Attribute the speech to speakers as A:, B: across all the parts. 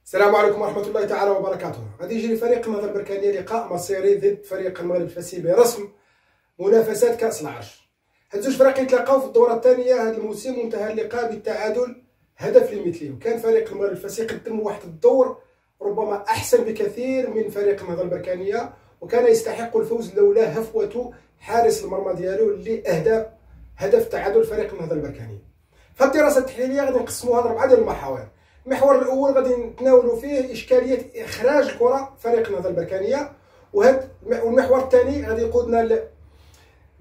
A: السلام عليكم ورحمة الله تعالى وبركاته. غادي يجري فريق النهضة البركانية لقاء مصيري ضد فريق المغرب الفاسي برسم منافسات كأس العرش. هاد زوج فرق يتلاقاو في الدورة الثانية هذا الموسم وانتهى اللقاء بالتعادل هدف لمثله، وكان فريق المغرب الفاسي قدم واحد الدور ربما أحسن بكثير من فريق النهضة البركانية، وكان يستحق الفوز لولا هفوة حارس المرمى ديالو اللي أهدى هدف تعادل فريق النهضة البركانية. فالدراسة التحليلية غادي نقسموها لأربعة ديال المحاور. المحور الاول غادي نتناولوا فيه اشكاليه اخراج الكره فريق النهضه البركانيه، والمحور الثاني غادي يقودنا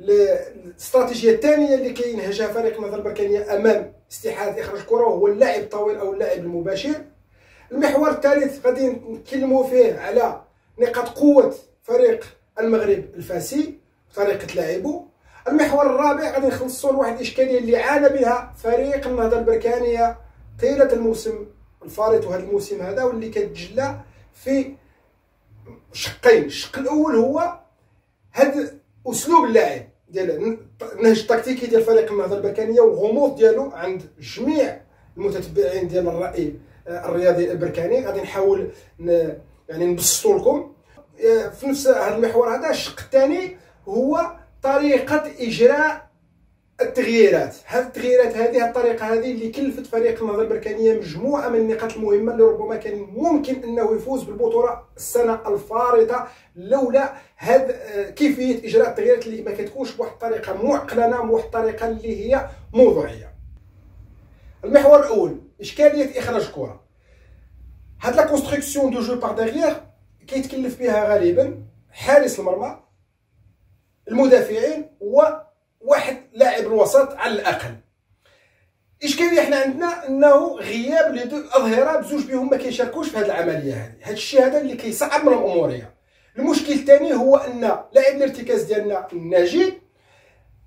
A: الاستراتيجيه الثانيه اللي كينهجها فريق النهضه البركانيه امام استحاله اخراج الكره، وهو اللعب الطويل او اللعب المباشر. المحور الثالث غادي نتكلموا فيه على نقاط قوه فريق المغرب الفاسي وطريقه لعبه. المحور الرابع غادي نخلصوا لواحد الاشكاليه اللي عانى منها فريق النهضه البركانيه طيله الموسم الفارط وهذا الموسم هذا، واللي كتجلى في شقين. الشق الاول هو هذا اسلوب اللعب ديال النهج التكتيكي ديال فريق النهضه البركانيه والغموض ديالو عند جميع المتتبعين ديال الراي الرياضي البركاني. غادي نحاول نبسطوا لكم في نفس هذا المحور هذا. الشق الثاني هو طريقه اجراء التغييرات. هذه التغييرات هذه الطريقه هذه اللي كلفت فريق النهضه البركانيه مجموعه من النقاط المهمه اللي ربما كان ممكن انه يفوز بالبطوله السنه الفارطه لولا هذا كيفيه اجراء التغييرات اللي ما كتكونش بواحد الطريقه معقلنه، بواحد الطريقه اللي هي موضوعيه. المحور الاول اشكاليه اخراج الكره. هاد لا كونستركسيون دو جو بار ديغيير كيتكلف بها غالبا حارس المرمى، المدافعين وواحد لاعب الوسط على الاقل. اشكاليه حنا عندنا انه غياب لي دو اظهره بزوج بهم ما كيشاركوش في هذه العمليه هذه. هذا الشيء هذا اللي كيصعب من الاموريه. المشكل الثاني هو ان لاعب الارتكاز ديالنا الناجي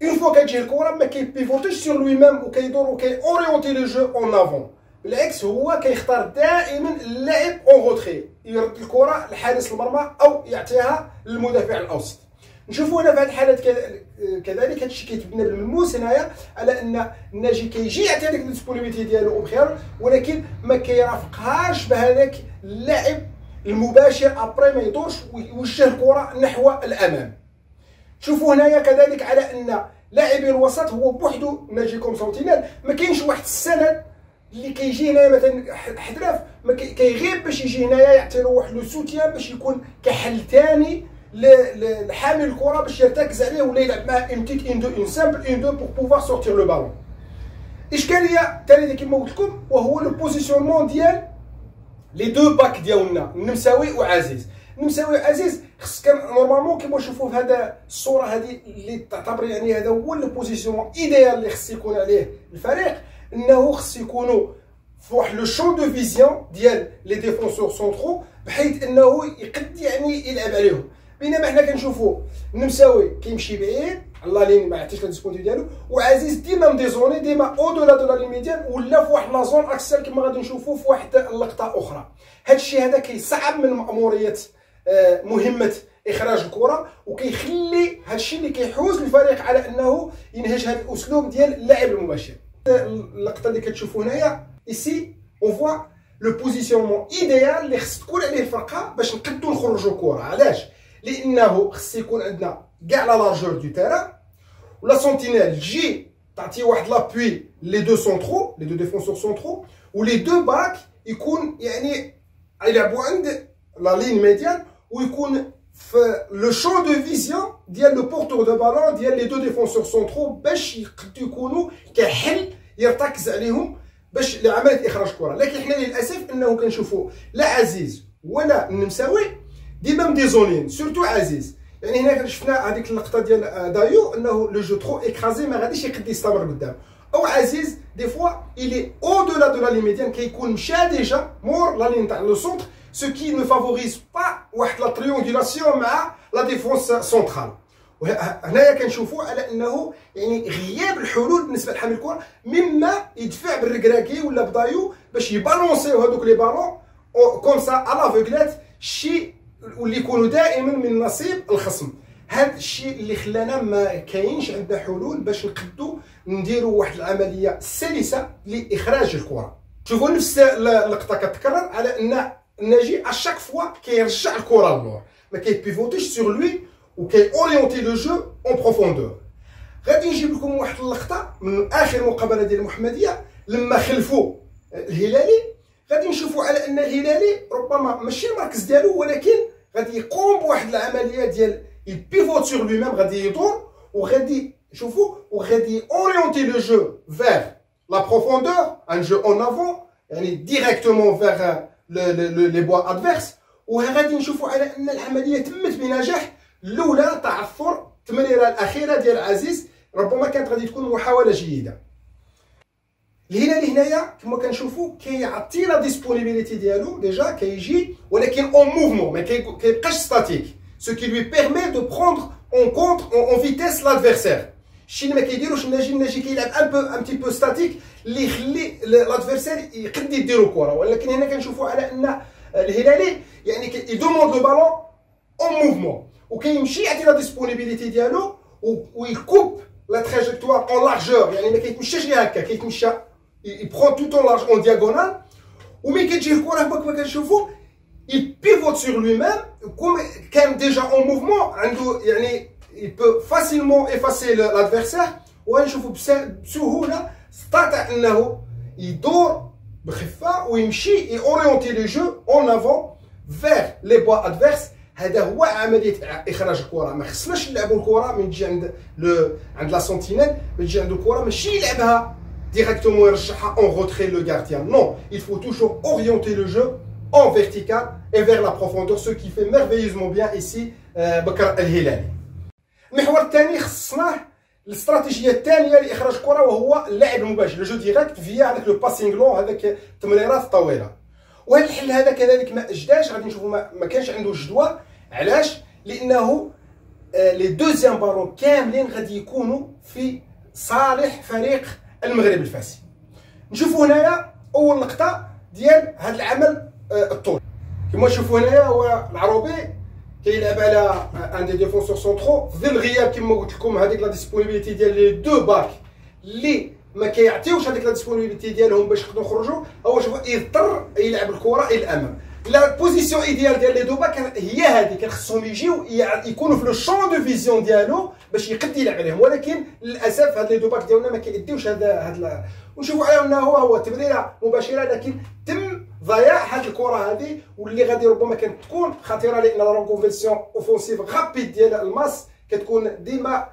A: اون فوا كتجي الكره ما كيبيفوتيش سور لوي ميم وكيدور وكي اورينتي لو جو اون افون، بالعكس هو كيختار دائما اللعب اون روتري، يرد الكره لحارس المرمى او يعطيها للمدافع الاوسط. نشوفوا هنا في هذه الحالات كذلك هذا الشيء كيتبنى بالملموس هنايا على ان الناجي كيجي يعطي هذيك الديسبونيبيتي ديالو بخير، ولكن ما كيرافقهاش بهذاك اللعب المباشر ابري ما يدورش ويوجه الكره نحو الامام. شوفوا هنايا كذلك على ان لاعبي الوسط هو بوحدو ناجي كوم سونتينال ما كاينش واحد السند اللي كيجي هنايا مثلا حدراف ما كيغيب باش يجي هنايا يعطي له واحد لو سوتيان باش يكون كحل ثاني لحامل الكره باش يرتكز عليه ولا يلعب معاه اون تيك اون دو اون سامبل اون دو بور بوفوار سورتير لو بالون. اشكاليه ثالثه كما قلت لكم وهو لو بوزيسيونمون ديال لي دو باك ديالنا النمساوي وعزيز. النمساوي وعزيز خص كان نورمالمون كيما نشوفوا في هذا الصوره هذه اللي تعتبر هذا هو لو بوزيسيونمون ايديال اللي خص يكون عليه الفريق، انه خص يكونوا في واحد لو شون دو فيزيون ديال لي ديفونسور سونترو بحيث انه يقد يلعب عليهم. بينما حنا كنشوفوا النمساوي كيمشي بعيد على لا لين ما عطيش لا ديسبونتي ديالو، وعزيز ديما مديزوني ديما او دولا دو لا لين ميديان ولا في واحد لا زون اكسل كما غادي نشوفوا في واحد اللقطه اخرى. هذا الشيء هذا كيصعب من مأموريه مهمه اخراج الكره، وكيخلي هذا الشيء اللي كيحوز الفريق على انه ينهج هذا الاسلوب ديال اللعب المباشر. اللقطه اللي كتشوفوا هنايا ايسي اون فوا لو بوزيسيونمون ايديال اللي خص تكون عليه الفرقه باش نقدروا نخرجوا الكره. علاش؟ لانه خص يكون عندنا كاع لا لارجور دو تيران ولا سونتينيل تجي تعطي واحد لابوي لي دو سونترو لي دو ديفونسور سونترو، ولي دو باك يكون يلعبوا عند لا لين ميديان ويكون في لو شون دو فيزيون ديال لو بورتور دو بالون ديال لي دو ديفونسور سونترو باش يقدروا يكونوا كحل يرتكز عليهم باش لعمليه اخراج الكره. لكن حنا للاسف انه كنشوفوا لا عزيز ولا النمساوي ديما مديزونين، سورتو عزيز. هنا شفنا هذيك اللقطه ديال دايو انه لو جو ترو اكرازي ما غاديش يقد يستمر قدام، او عزيز دي فوا الي او دولا دو لا لين ميديان كيكون مشى ديجا مور لا لين تاع لو سونتر، سو كي نو فافوريز با واحد لا تريونغولاسيون مع لا ديفونس سونترال. وهنايا كنشوفوا على انه غياب الحلول بالنسبه لحامل الكره، مما يدفع بالركراكي ولا بدايو باش يبالونسيو هذوك لي بالون كوم سا على لافوغلات، الشيء واللي يكونوا دائما من نصيب الخصم. هذا الشيء اللي خلانا ما كاينش عندنا حلول باش نقدروا نديروا واحد العمليه سلسه لاخراج الكره. شوفوا نفس اللقطه كتكرر على ان الناجي اشاك فوا كيرجع الكره للور، ما كيبيفوتيش سور لوي وكي اورينتي لو جو اون بروفوندور. غادي نجيب لكم واحد اللقطه من اخر مقابله ديال المحمديه لما خلفوا الهلالي. غادي نشوفوا على ان الهلالي ربما ماشي المركز ديالو، ولكن غادي يقوم بواحد العمليه ديال يبيفوت سور لوي ميم، غادي يدور وغادي شوفوا وغادي اورينتي لو جو فيغ لا بروفوندور، ان جو اون افون يعني ديريكتومون فيغ لي بوا ادفيرس. وغادي نشوفوا على ان العمليه تمت بنجاح لولا تعثر التمريره الاخيره ديال عزيز، ربما كانت غادي تكون محاوله جيده. الهلالي هنايا كما كنشوفوا كيعطي لا ديسپونيبيليتي ديالو ديجا كيجي، ولكن اون موفمون ما كيبقاش ستاتيك، سو كي لوي بيرمي دو بروندر اون كونتر اون فيتيس لادفيرسير. الشيء اللي ما كيديروش الناجي كيلعب ان تي بو ستاتيك اللي يخلي لادفيرسير يقد يديرو الكره. ولكن هنا كنشوفوا على ان الهلالي يعني يدوموند لو بالون اون موفمون وكيمشي يعطي لا ديسپونيبيليتي ديالو ويكوب لا تراجيكتوار اون لارجور، يعني ما كيتمشاش غير هكا، كيتمشى il prend tout en large en diagonale. وملي كتجي الكره كما كنشوفوا il pivote sur lui-même comme كان déjà en mouvement عنده يعني il peut facilement effacer l'adversaire. ونشوفوا بسهوله استطاع انه يدور بخفه ويمشي يورينتي لو جو اون افون فيغ لي بوا ادفيرس. هذا هو عمليه اخراج الكره. ما خصناش نلعبوا الكره من تجي عند لا سونتينيل، من تجي عند الكره ماشي يلعبها directement يرجعها en retrait le gardien. Non, il faut toujours orienter le jeu en vertical et vers la profondeur, ce qui fait merveilleusement bien ici بكر الهلالي. المحور الثاني خصناه الاستراتيجيه الثانيه لاخراج الكره، وهو اللعب المباشر لو جو ديريكت فيا هذاك لو باسينغ لون، هذاك التمريرات الطويله. وهذا الحل هذا كذلك ما اجداش، غادي نشوفوا ما كانش عنده جدوى. علاش؟ لانه لي دوزيام بالون كاملين غادي يكونوا في صالح فريق المغرب الفاسي. نشوفوا هنايا اول لقطه ديال هذا العمل الطولي. كما تشوفوا هنايا هو العروبي كيلعب على ان دي ديفونسور سونترو في ظل غياب كما قلت لكم هذيك لا ديسپونيبيليتي ديال لي دو باك اللي ما كيعطيوش هذيك لا ديسپونيبيليتي ديالهم باش يقدروا يخرجوا. هو شوف يضطر يلعب الكره الى الامام. لا بوزيسيون ايديال ديال لي دو باك هي هذه، كان خصهم يجيو يكونوا في لو شون دو فيزيون ديالو باش يقد يلعب عليهم. ولكن للاسف هاد لي دو باك ديالنا ما كيديوش هاد ونشوفوا على انه هو تمريره مباشره، لكن تم ضياع هاد الكره هذه واللي غادي ربما كانت تكون خطيره، لان لا رونكونفيرسيون اوفونسيف غابيد ديال الماس كتكون ديما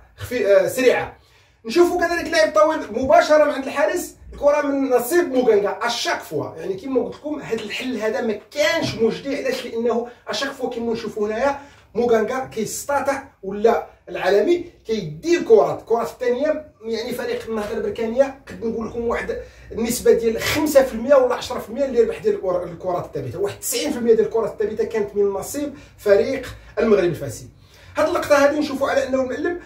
A: سريعه. نشوفوا كذلك لاعب طويل مباشره من عند الحارس، الكره من نصيب موغانغا اشاك فوا. يعني كما قلت لكم هذا الحل هذا ما كانش مجدي. علاش؟ لانه اشاك فوا كما نشوفوا هنايا موغانغا كيستطيع ولا العالمي كيدي الكرات الثانيه. يعني فريق النهضه البركانيه قد نقول لكم واحد النسبه ديال 5% ولا 10% اللي ربح ديال الكرات الثابته. واحد 90% ديال الكرات الثابته كانت من نصيب فريق المغرب الفاسي. هذه اللقطه هذه نشوفوا على انه المعلم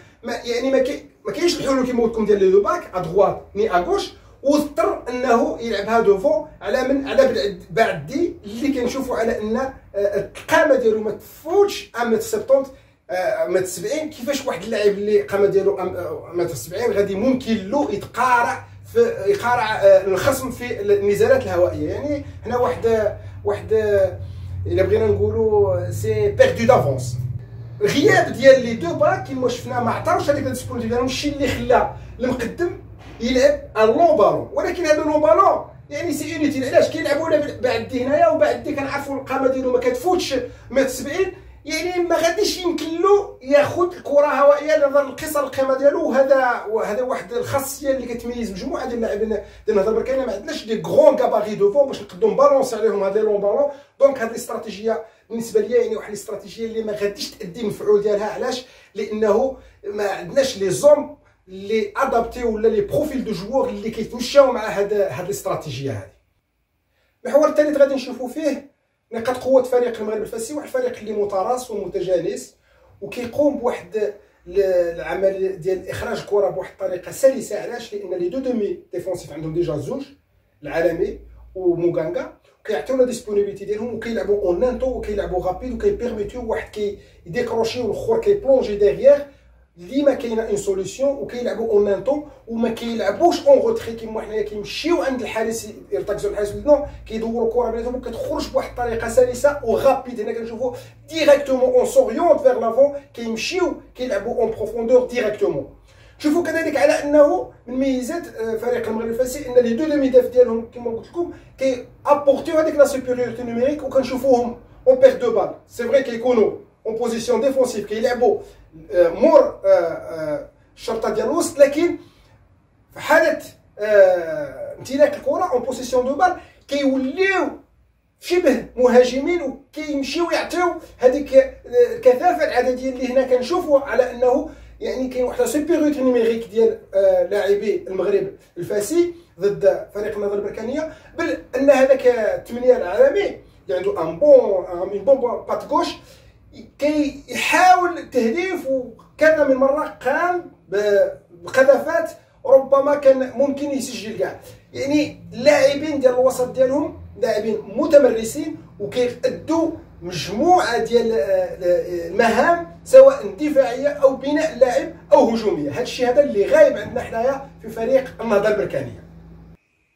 A: ما كاينش الحلول كما قلت لكم ديال لي دو باك ادغوات ني اغوش، واضطر انه يلعبها دوفون على من على بعدي اللي كنشوفوا على ان القامه ديالو ما تفوتش 1.70 متر 70. كيفاش واحد اللاعب اللي قامه ديالو 1.70 غادي ممكن له يقارع الخصم في النزالات الهوائيه. يعني هنا واحد الا بغينا نقولوا سي بيردو دافونس. الغياب ديال لي دو باك كما شفنا ما عطاوش هذيك الديسبونيبيليتي ديالهم، الشيء اللي خلى المقدم يلعب ان لون بالون. ولكن هذا لون بالون يعني سي انيتيل. علاش؟ كيلعبوا بعدي هنايا وبعدي كنعرفوا القامه ديالو ما كتفوتش 1.70، يعني ما غاديش يمكن له ياخذ الكره هوائيه نظرا لقصر القيمه ديالو. وهذا واحد الخاصيه اللي كتميز مجموعه ديال اللاعبين ديال النهضه البركانيه. ما عندناش دي غرون كاباري دوفون باش نقدروا نبالونسي عليهم هاد لي لون بالون. دونك هاد الاستراتيجيه بالنسبه ليا يعني واحد الاستراتيجيه اللي ما غاديش تادي المفعول ديالها. علاش؟ لانه ما عندناش لي زوم اللي ادابتي ولا لي بروفيل دو جوور اللي كيتمشاو مع هاد الاستراتيجيه هذه. المحور الثالث غادي نشوفوا فيه نقاط قوه فريق المغرب الفاسي، واحد الفريق اللي متراص ومتجانس وكيقوم بواحد العمل ديال اخراج الكره بواحد الطريقه سلسه. علاش؟ لان لي دو دومي ديفونسيف عندهم ديجا زوج، العالمي وموغانغا، كيعطيونا ديسپونيبيليتي ديالهم وكيلعبوا اون انتو وكيلعبوا غابيد وكيبيرميتيو واحد كيديكروشي والاخر كيبلونجي ديغيير ديما كاينه اون سوليسيون وكيلعبوا اون ان طون وما كيلعبوش اون روتري كيما حنايا كيمشيو عند الحارس يرتكزوا الحارس نو كيدوروا الكره بيناتهم وكتخرج بواحد الطريقه سلسه وغابيد. هنا كنشوفوا ديريكتومون اون سوريونت فيغ لافون كيمشيو كيلعبوا اون بروفوندور ديريكتومون. شوفوا كذلك على انه من ميزات فريق المغرب الفاسي ان لي دو لو ميداف ديالهم كما قلت لكم كي ابورتيو هذيك لا سوبيريورتي نوميريك وكنشوفوهم اون بير دو بال. سي فري كيكونوا اون بوزيسيون ديفونسيف كيلعبوا مور الشرطه ديال الوسط، لكن في حاله امتلاك الكره اون بوزيسيون دو بال كيوليو شبه مهاجمين وكيمشيو يعطيو هذيك الكثافه العدديه اللي هنا كنشوفوا على انه يعني كاين واحد سوبيريوريتي نيميريك ديال لاعبي المغرب الفاسي ضد فريق النهضه البركانيه، بل ان هذاك الثمانيه العالمي اللي عنده ان بون بات غوش كيحاول التهديف وكذا من مره قام بقذافات ربما كان ممكن يسجل كاع. يعني اللاعبين ديال الوسط ديالهم لاعبين متمرسين وكيأدوا مجموعه ديال المهام سواء دفاعيه او بناء اللاعب او هجوميه. هذا الشيء هذا اللي غايب عندنا حنايا في فريق النهضه البركانيه.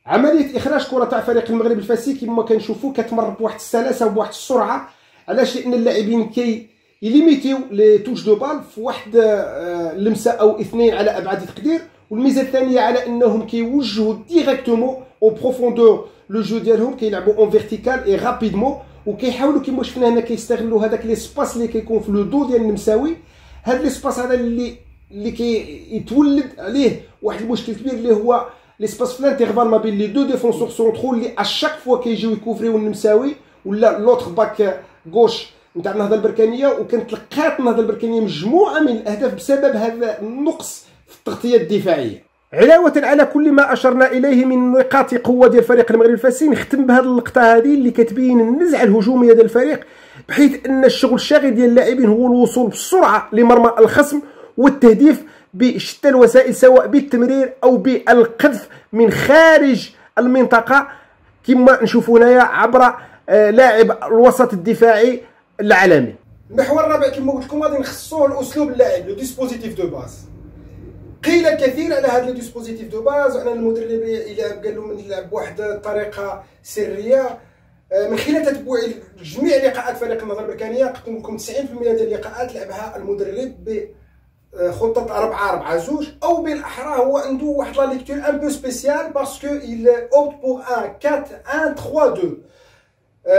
A: عمليه اخراج كره تاع فريق المغرب الفاسي كما كنشوفوا كتمر بواحد السلاسه وبواحد السرعه، علاش؟ لان اللاعبين يليميتيو لي توش دو بال في واحد لمسه او اثنين على ابعد التقدير. والميزه الثانيه على انهم كيوجهوا ديريكتومون او بروفوندور لو جو ديالهم، كيلعبوا اون فيرتيكال اي رابيدمون وكيحاولوا كيما شفنا هنا كيستغلوا هذاك لي سباس اللي كيكون في لو دو ديال النمساوي. هذا لي سباس هذا اللي كيتولد عليه واحد المشكل كبير اللي هو لي سباس في الانترفال ما بين لي دو ديفونسور سونترو اللي اشاك فوا كيجيو يكوفريو النمساوي ولا لوتر باك غوش نتاع النهضه البركانيه. وكانت لقات النهضه البركانيه مجموعه من الاهداف بسبب هذا النقص في التغطيه الدفاعيه. علاوه على كل ما اشرنا اليه من نقاط قوه ديال فريق المغرب الفاسي، نختم بهذه اللقطه هذه اللي كتبين النزعه الهجوميه ديال الفريق، بحيث ان الشغل الشاغل ديال اللاعبين هو الوصول بسرعه لمرمى الخصم والتهديف بشتى الوسائل سواء بالتمرير او بالقذف من خارج المنطقه كما نشوفوا هنايا عبر لاعب الوسط الدفاعي العالمي. المحور الرابع كما قلت لكم غادي نخصوه الاسلوب اللاعب لو ديسبوزيتيف دو باز. قيل الكثير على هذا الديسبوزيتيف دو باز، وان المدرب قال لهم نلعب بواحد الطريقه سريه. من خلال تتبع جميع لقاءات فريق النهضه البركانيه نقدر لكم 90% ديال اللقاءات لعبها المدرب بخطه 4-4-2 او بالاحرى هو عنده واحد لا ليكتور ان بو سبيسيال باسكو il opte pour un 4-1-3-2.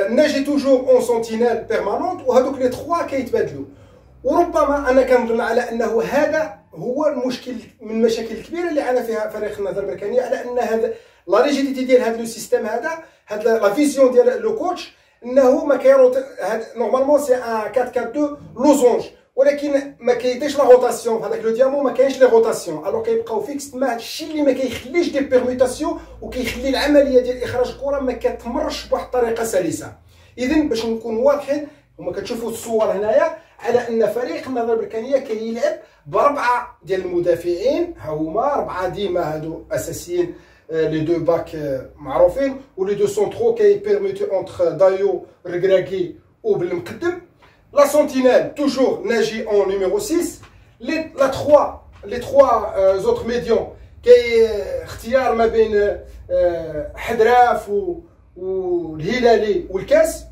A: ناجي توجور اون سونتينيل بيرمانونت وهذوك لي 3 كيتبادلوا. وربما انا كنظن على انه هذا هو المشكل من المشاكل الكبيره اللي عانى فيها فريق النهضه البركانيه، على ان هذا لا ريجيديتي ديال هذا لو سيستيم هذا لا فيزيون ديال لو كوتش انه ما كيروت. نورمالمون سي ان 4-4-2 لوزونج، ولكن ما كيديرش لا روتاسيون في هذاك لو ديامون، ما كاينش لي روتاسيون الوغ كيبقاو فيكس تما. هادشي اللي ما كيخليش دي بيرميتاسيون وكيخلي العمليه ديال اخراج الكره ما كتمرش بواحد الطريقه سلسه. اذا باش نكونوا واضحين وما كتشوفوا الصور هنايا على ان فريق النهضه البركانيه كيلعب بربعه ديال المدافعين، ها هما 4 ديما هادو اساسيين، لي دو باك معروفين ولي دو سونترو كيبيرميتو اونتر دايو ركراكي وبالمقدم. لا سونتينيل توجور ناجي اون نيميرو 6. لي 3 زوتر ميديون كي اختيار ما بين حدراف والهلالي والكاس.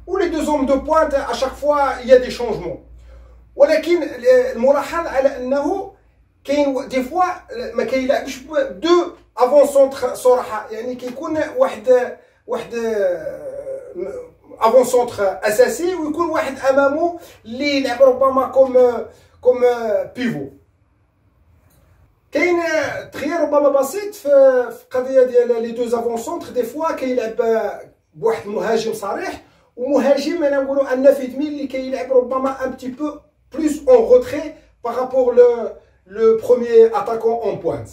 A: ولي دو زوم دو بوانت اشاك فوا يا دي شونجمون. ولكن الملاحظ على انه كاين دي فوا ما كيلعبش دو افون سونتر صراحه، يعني كيكون واحد افون سونتر اساسي ويكون واحد امامه اللي يلعب ربما كوم بيفو. كاين تغيير ربما بسيط في قضيه ديال لي دو افون سونتر. دي فوا كيلعب بواحد المهاجم صريح ومهاجم انا نقولوا ان فيدمي اللي كيلعب ربما ان بتي بو بلوس اون روتري بارابور لو بروميير اتاكون اون بوينت.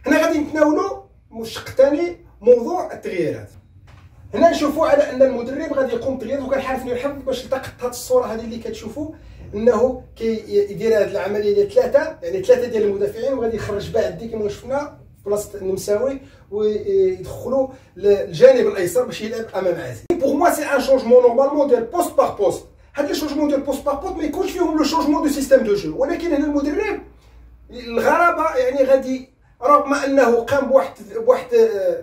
A: هنا غادي نتناولوا الشق الثاني موضوع التغييرات. هنا نشوفوا على ان المدرب غادي يقوم بتغييرات، وكنحالف نحب باش التقط هذه الصوره هذه اللي كتشوفوا انه كيدير هذه العمليه ديال ثلاثه ديال المدافعين وغادي يخرج بعد كما شفنا في بلاصه النمساوي ويدخلوا للجانب الايسر باش يلعب امام عازي. بوغ موا سي ان شونجمون نورمالمون ديال بوست باغ بوست. هاد لي شونجمون ديال بوست بابوت ما يكونش فيهم لو شونجمون دو سيستيم دو جو، ولكن هنا المدرب الغرابه يعني غادي رغم انه قام بواحد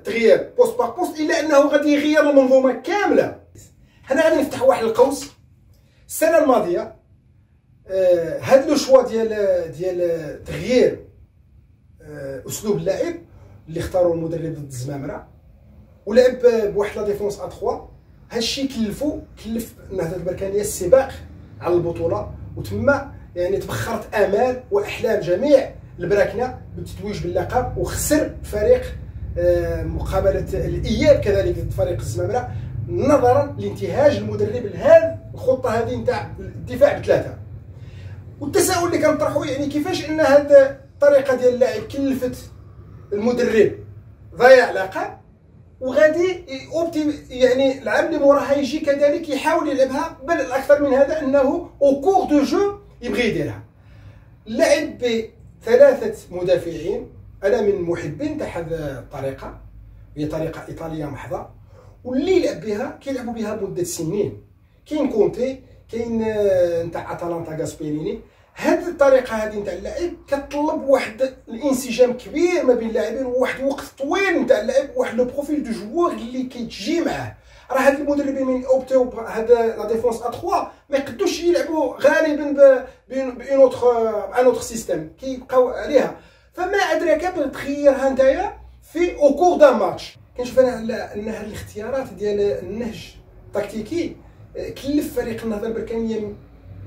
A: تغيير بوست باغ بوست الا انه غادي يغير المنظومه كامله. هنا غادي نفتح واحد القوس. السنه الماضيه هاد لو شوا ديال تغيير اسلوب اللعب اللي اختاروا المدرب ضد الزمامره ولعب بواحد لا ديفونس ا 3. هادشي كلف النهضه البركانيه السباق على البطوله، وتما يعني تبخرت امال واحلام جميع البراكنه بالتتويج باللقب، وخسر فريق مقابله الاياب كذلك ضد فريق الزمامره نظرا لانتهاج المدرب لهذه الخطه هذه نتاع الدفاع بثلاثه. والتساؤل اللي كنطرحوا يعني كيفاش ان هذه الطريقه ديال اللعب كلفت المدرب ضياع لقب، وغادي يعني العام اللي موراها يجي كذلك يحاول يلعبها، بل الاكثر من هذا انه او كور دو جو يبغي يديرها. لعب بثلاثه مدافعين، انا من محبين تاع هذه الطريقه، هي طريقه ايطاليه محضه واللي يلعب بها كيلعبوا بها مده سنين. كاين كونتي، كاين نتاع اتلانتا غاسبيريني. هذه الطريقه هذه نتاع اللعب كتطلب واحد الانسجام كبير ما بين اللاعبين وواحد الوقت طويل نتاع اللعب، واحد لو بروفيل دو جوور اللي كيتجي معاه. راه هاد المدربين من اوبتيو هذا لا ديفونس ا 3 ما يقدوش يلعبوا غالبا بان اوتر سيستيم كيبقاو عليها، فما ادراك بتغيرها نتايا في او كور دان ماتش. كنشوف انا ان هاد الاختيارات ديال النهج التكتيكي كلف فريق النهضه البركانيه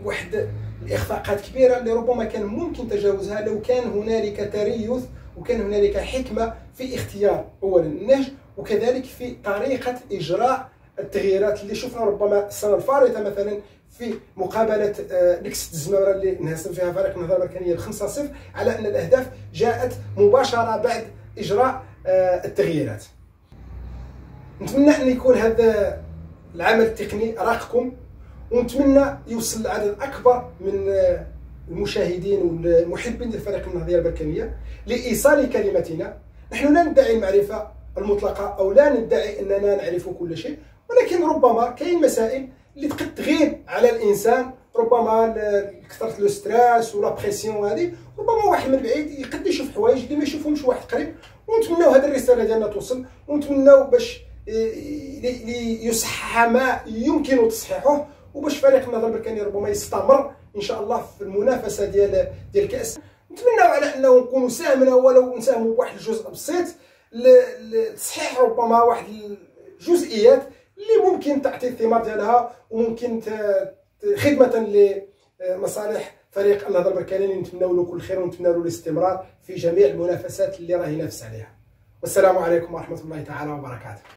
A: واحد الاخفاقات كبيره اللي ربما كان ممكن تجاوزها لو كان هنالك تريث وكان هنالك حكمه في اختيار اولا النهج وكذلك في طريقه اجراء التغييرات اللي شفنا ربما السنه الفارطه مثلا في مقابله نكست الزمامره اللي انهزم فيها فريق النهضه البركانيه ب 5-0، على ان الاهداف جاءت مباشره بعد اجراء التغييرات. نتمنى ان يكون هذا العمل التقني راقكم، ونتمنى يوصل لعدد اكبر من المشاهدين والمحبين للفريق النهضيه البركانيه لايصال كلمتنا. نحن لا ندعي المعرفه المطلقه او لا ندعي اننا نعرف كل شيء، ولكن ربما كاين مسائل اللي تقد تغيب على الانسان، ربما كثره لو ستريس ولا بريسيون هذه، ربما واحد من بعيد يقد يشوف حوايج اللي ما يشوفهمش واحد قريب. ونتمناو هذه الرساله ديالنا توصل، ونتمناو باش يصحح ما يمكن تصحيحه، وباش فريق النهضه البركانيه ربما يستمر ان شاء الله في المنافسه ديال الكاس. نتمناو على انه نكونوا ساهمنا ولو نساهموا بواحد الجزء بسيط لتصحيح ربما واحد الجزئيات اللي ممكن تعطي الثمار ديالها، وممكن خدمه لمصالح فريق النهضه البركانيه اللي نتمناو له كل خير، ونتمناو له الاستمرار في جميع المنافسات اللي راه ينافس عليها. والسلام عليكم ورحمه الله تعالى وبركاته.